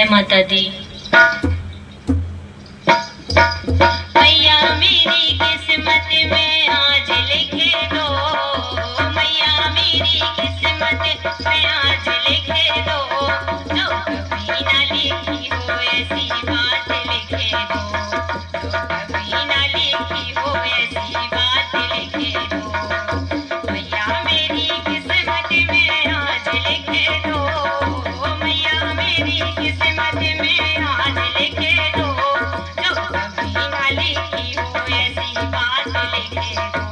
जय माता दी। मैया मेरी किस्मत में आज लिखे दो, मैया मेरी किस्मत में आज लिखे दो, जो कभी न लिखी हो ऐसी बात लिखे दो, जो कभी न लिखी हो ऐसी बात लिखे दो। मैया मेरी किस्मत में आज लिखे दो, मैया मेरी किस्मत में आज लिखे दो, जो कभी न लिखी हो ऐसी बात लिखे दो,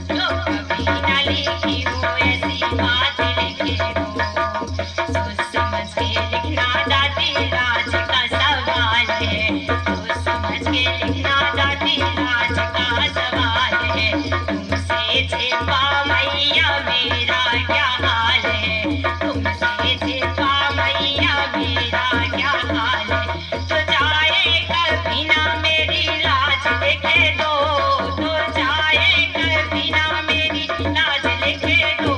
जो कभी न लिखी हो ऐसी बात लिखे दो। सोच समझ के लिखना दादी राज का सवाल है, सोच समझ के लिखना दादी राज का सवाल है। तुमसे छिपा मैया मेरा क्या हाल है, तुमसे छिपा मैया मेरा क्या हाल है। तो जाए कभी ना मेरी लाज लिखे दो, तो जाए कभी ना मेरी लाज लिखे दो,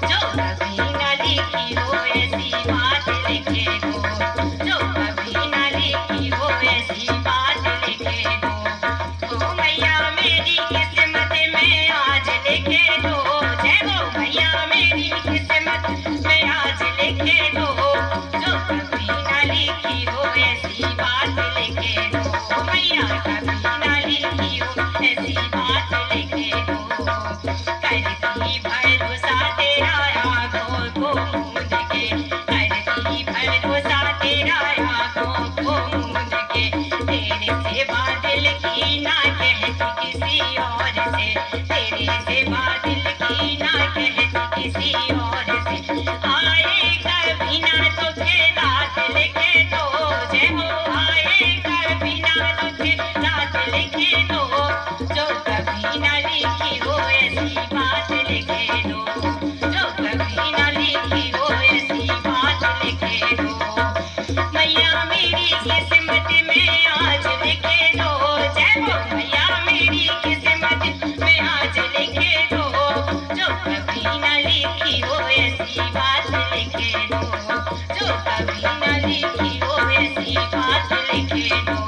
जो कभी न लिखी हो ऐसी बात लिखे दो, जो कभी न लिखी हो ऐसी बात लिखे दो। ओ मैया मेरी किस्मत में आज लिखे दो, जय हो मैया मेरी किस्मत में आज लिखे दो, जो कभी न लिखी हो ऐसी बात लिखे दो, मैया कभी न लिखी हो ऐसी बात लिखे दो। करती भरोसा तेरा आँखों को मूंद के, करती भरोसा तेरा आँखों को मूंद के, तेरे से बादल की ना कहती किसी और से, तेरे से बादल की ना कहती किसी और से। आए कभी ना तुझे रात लिखे दो, जय हो आए कभी ना तुझे रात लिखे दो, जो कभी न लिखी हो ऐसी बात लिखे दो, जो कभी न लिखी हो ऐसी बात लिखे दो। मैया मेरी किस्मत में आज लिखे दो, जय हो मैया मेरी किस्मत में आज लिखे दो, जो कभी न लिखी हो ऐसी बात लिखे दो, जो कभी न लिखी हो ऐसी बात लिखे दो।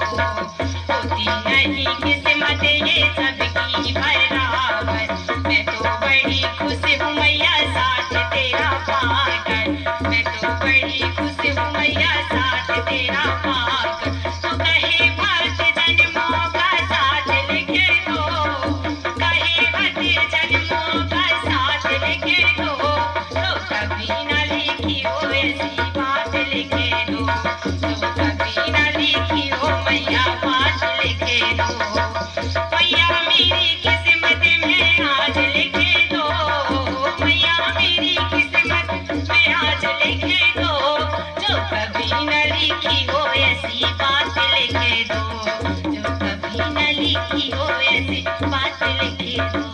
होती नहीं किस्मत ये सबकी बराबर, मैं तो बड़ी खुश हूँ मैया साथ तेरा पाकर, मैं तो बड़ी खुश हूँ मैया साथ तेरा पाकर। तो कहे भक्त जन्मों का साथ लिखे दो, कहे भक्त जन्मों का साथ लिखे दो, तो कभी न लिखी हो ऐसी बात लिखे दो, तो कभी न लिखी हो मैया बात लिखे दो। मैया मेरी किस्मत में आज लिखे दो, मैया मेरी किस्मत में आज लिखे दो, जो कभी न लिखी हो ऐसी बात लिखे दो, जो कभी न लिखी हो ऐसी बात लिखे दो।